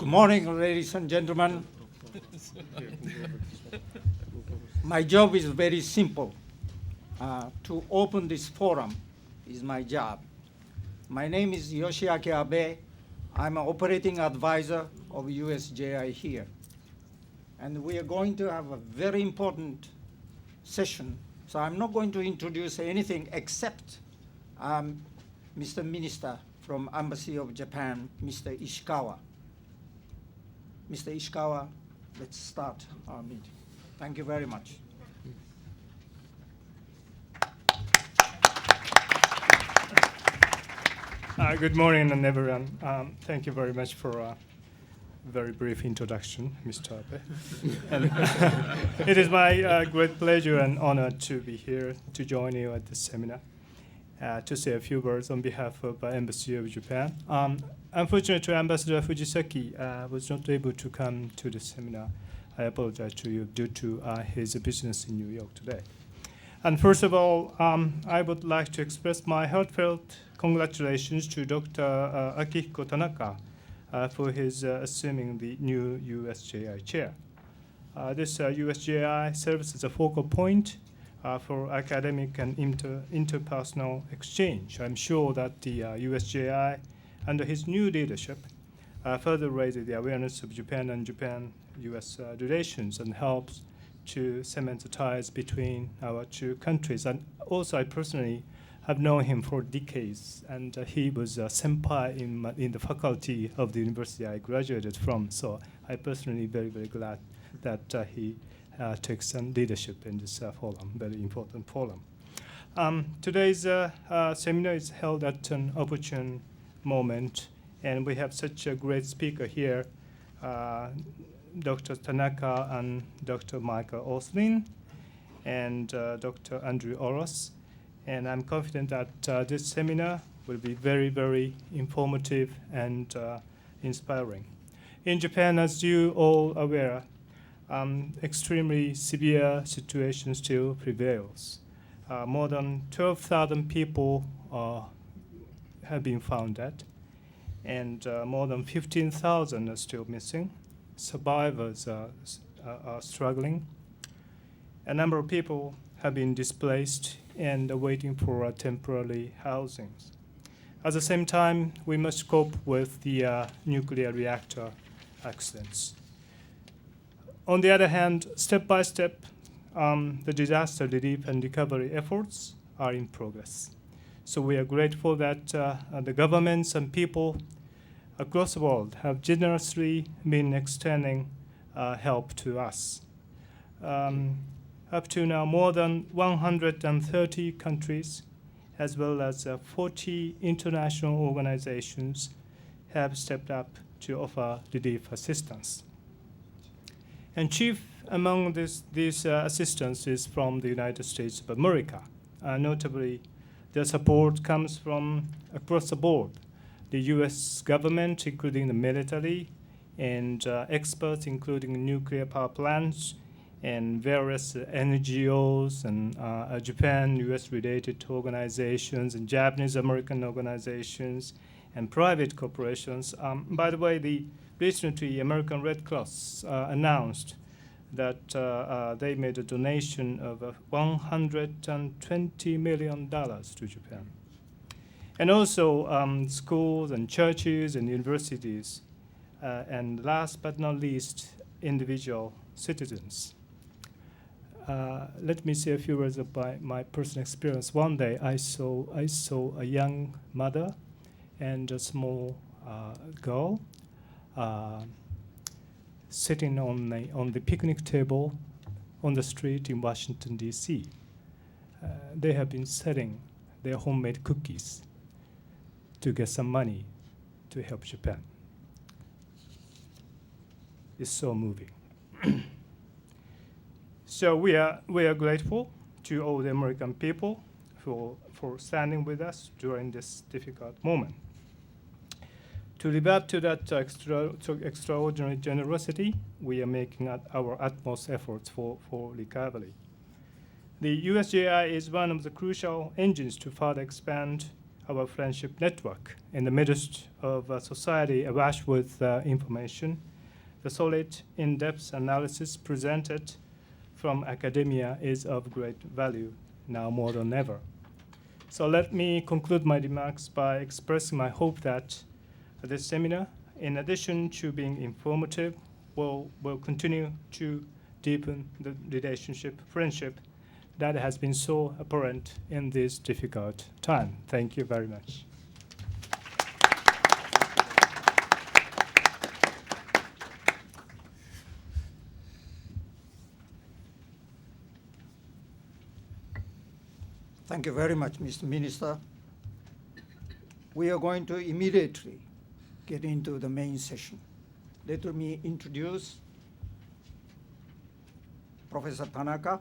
Good morning, ladies and gentlemen. My job is very simple. To open this forum is my job. My name is Yoshiaki Abe. I'm an operating advisor of USJI here. And we are going to have a very important session. So I'm not going to introduce anything except Mr. Minister from Embassy of Japan, Mr. Ishikawa. Mr. Ishikawa, let's start our meeting. Thank you very much. Good morning, everyone. Thank you very much for a very brief introduction, Mr. Abe. And it is my great pleasure and honor to be here to join you at this seminar, to say a few words on behalf of Embassy of Japan. Unfortunately, Ambassador Fujisaki was not able to come to the seminar. I apologize to you due to his business in New York today. And first of all, I would like to express my heartfelt congratulations to Dr. Akihiko Tanaka for his assuming the new USJI chair. This USJI serves as a focal point for academic and interpersonal exchange. I'm sure that the USJI, under his new leadership, further raises the awareness of Japan and Japan-US relations and helps to cement the ties between our two countries. And also, I personally have known him for decades, and he was a senpai in the faculty of the university I graduated from. So I personally very, very glad that he takes some leadership in this forum, very important forum. Today's seminar is held at an opportune moment, and we have such a great speaker here, Dr. Tanaka and Dr. Michael Oslin and Dr. Andrew Oros. And I'm confident that this seminar will be very, very informative and inspiring. In Japan, as you all are aware, extremely severe situation still prevails. More than 12,000 people have been found dead, and more than 15,000 are still missing. Survivors are struggling. A number of people have been displaced and are waiting for temporary housing. At the same time, we must cope with the nuclear reactor accidents. On the other hand, step by step, the disaster relief and recovery efforts are in progress. So we are grateful that the governments and people across the world have generously been extending help to us. Up to now, more than 130 countries, as well as 40 international organizations, have stepped up to offer relief assistance. And chief among these assistance is from the United States of America. Notably, their support comes from across the board. The U.S. government, including the military, and experts, including nuclear power plants, and various NGOs and Japan-U.S.-related organizations and Japanese-American organizations and private corporations. By the way, recently American Red Cross announced that they made a donation of $120 million to Japan. And also schools and churches and universities, and last but not least, individual citizens. Let me say a few words about my personal experience. One day I saw a young mother and a small girl sitting on the picnic table on the street in Washington, D.C. They have been selling their homemade cookies to get some money to help Japan. It's so moving. So we are grateful to all the American people for standing with us during this difficult moment. To live up to that extraordinary generosity, we are making our utmost efforts for recovery. The USJI is one of the crucial engines to further expand our friendship network in the midst of a society awash with information. The solid, in-depth analysis presented from academia is of great value now more than ever. So let me conclude my remarks by expressing my hope that this seminar, in addition to being informative, will continue to deepen the relationship, friendship that has been so apparent in this difficult time. Thank you very much. Thank you very much, Mr. Minister. We are going to immediately get into the main session. Let me introduce Professor Tanaka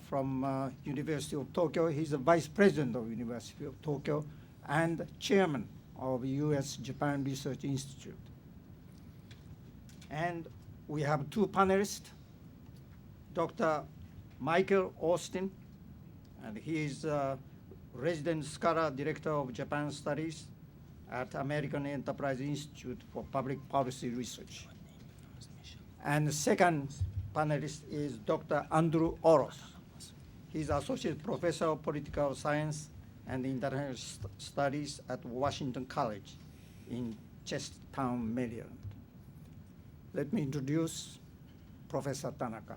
from University of Tokyo. He's the Vice President of University of Tokyo and Chairman of U.S.-Japan Research Institute. And we have two panelists, Dr. Michael Austin, and he is Resident Scholar Director of Japan Studies at American Enterprise Institute for Public Policy Research. And the second panelist is Dr. Andrew Oros. He's Associate Professor of Political Science and International Studies at Washington College in Chestertown, Maryland. Let me introduce Professor Tanaka.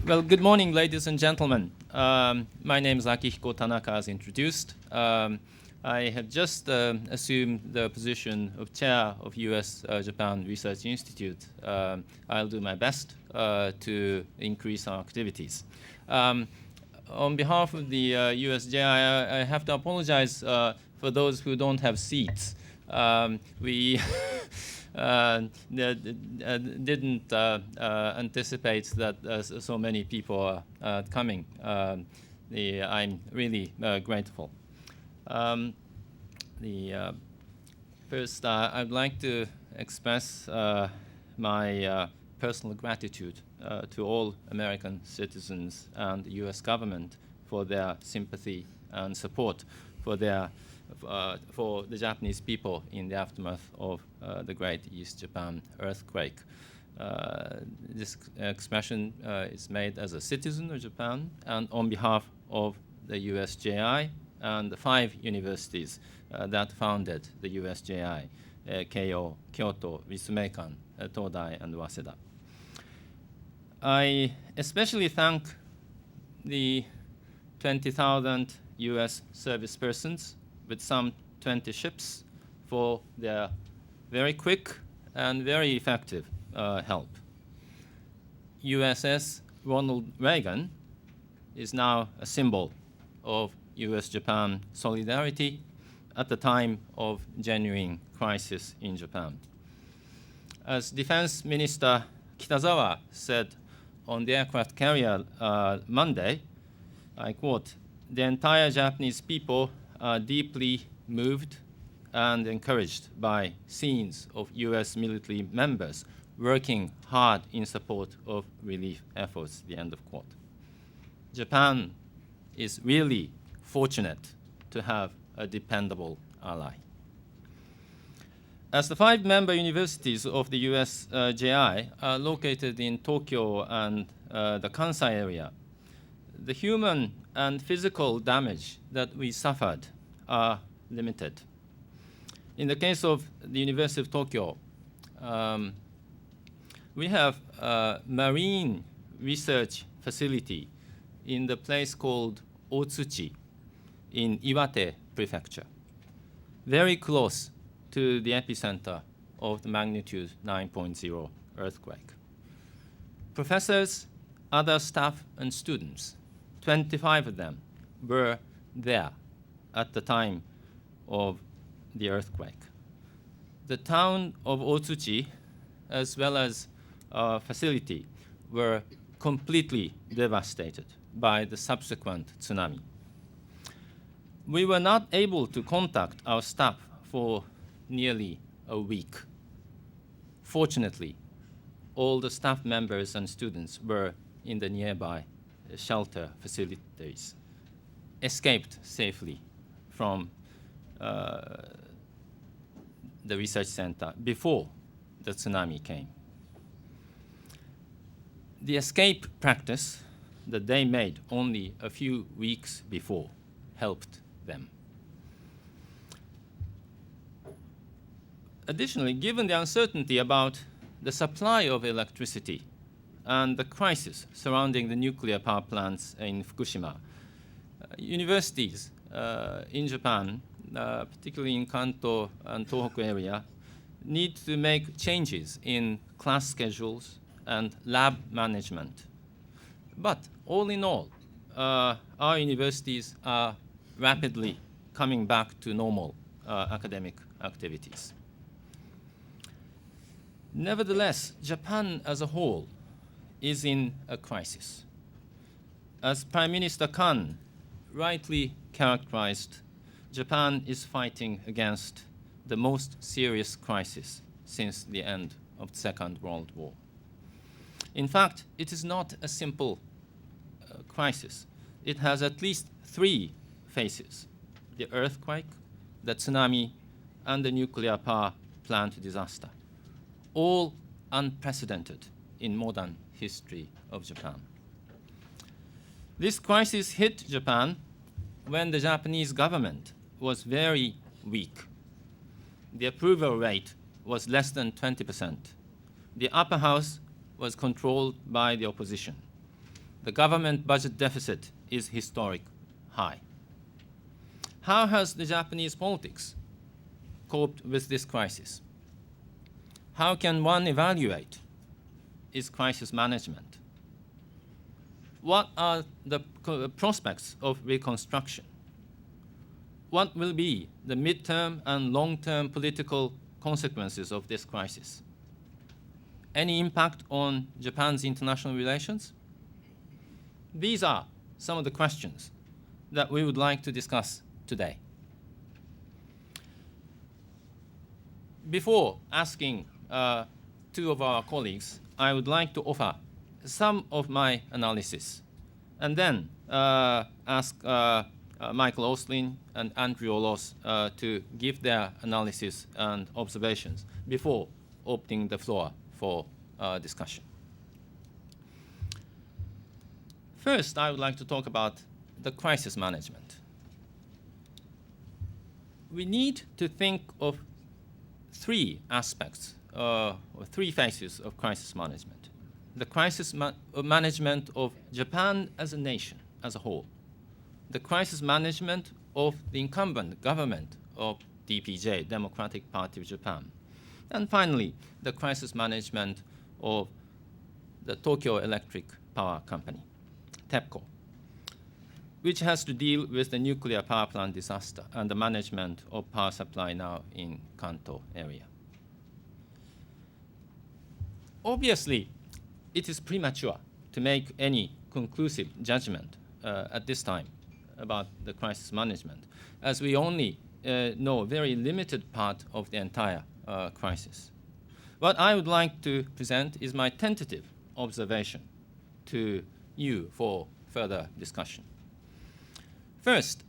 Well, good morning, ladies and gentlemen. My name is Akihiko Tanaka, as introduced. I have just assumed the position of chair of U.S.-Japan Research Institute. I'll do my best to increase our activities. On behalf of the USJI, I have to apologize for those who don't have seats. We didn't anticipate that so many people are coming. I'm really grateful. First, I'd like to express my personal gratitude to all American citizens and the U.S. government for their sympathy and support for the Japanese people in the aftermath of the great East Japan earthquake. This expression is made as a citizen of Japan and on behalf of the USJI and the 5 universities that founded the USJI, Keio, Kyoto, Ritsumeikan, Todai, and Waseda. I especially thank the 20,000 U.S. service persons with some 20 ships for their very quick and very effective help. USS Ronald Reagan is now a symbol of U.S.-Japan solidarity at the time of genuine crisis in Japan. As Defense Minister Kitazawa said on the aircraft carrier Monday, I quote, "The entire Japanese people are deeply moved and encouraged by scenes of U.S. military members working hard in support of relief efforts," the end of quote. Japan is really fortunate to have a dependable ally. As the 5 member universities of the USJI are located in Tokyo and the Kansai area, the human and physical damage that we suffered are limited. In the case of the University of Tokyo, we have a marine research facility in the place called Otsuchi in Iwate Prefecture, very close to the epicenter of the magnitude 9.0 earthquake. Professors, other staff, and students, 25 of them, were there at the time of the earthquake. The town of Otsuchi, as well as our facility, were completely devastated by the subsequent tsunami. We were not able to contact our staff for nearly a week. Fortunately, all the staff members and students were in the nearby shelter facilities escaped safely from the research center before the tsunami came. The escape practice that they made only a few weeks before helped them. Additionally, given the uncertainty about the supply of electricity and the crisis surrounding the nuclear power plants in Fukushima, universities in Japan, particularly in Kanto and Tohoku area, need to make changes in class schedules and lab management. But all in all, our universities are rapidly coming back to normal academic activities. Nevertheless, Japan as a whole is in a crisis. As Prime Minister Kan rightly characterized, Japan is fighting against the most serious crisis since the end of the Second World War. In fact, it is not a simple crisis. It has at least three phases: the earthquake, the tsunami, and the nuclear power plant disaster, all unprecedented in modern history of Japan. This crisis hit Japan when the Japanese government was very weak. The approval rate was less than 20%. The upper house was controlled by the opposition. The government budget deficit is historic high. How has the Japanese politics coped with this crisis? How can one evaluate its crisis management? What are the prospects of reconstruction? What will be the midterm and long-term political consequences of this crisis? Any impact on Japan's international relations? These are some of the questions that we would like to discuss today. Before asking two of our colleagues, I would like to offer some of my analysis, and then ask Michael Oslin and Andrew Olos to give their analysis and observations before opening the floor for discussion. First, I would like to talk about the crisis management. We need to think of three aspects, or three phases of crisis management. The crisis management of Japan as a nation, as a whole. The crisis management of the incumbent government of DPJ, Democratic Party of Japan. And finally, the crisis management of the Tokyo Electric Power Company, TEPCO, which has to deal with the nuclear power plant disaster and the management of power supply now in Kanto area. Obviously, it is premature to make any conclusive judgment at this time about the crisis management, as we only know a very limited part of the entire crisis. What I would like to present is my tentative observation to you for further discussion. First,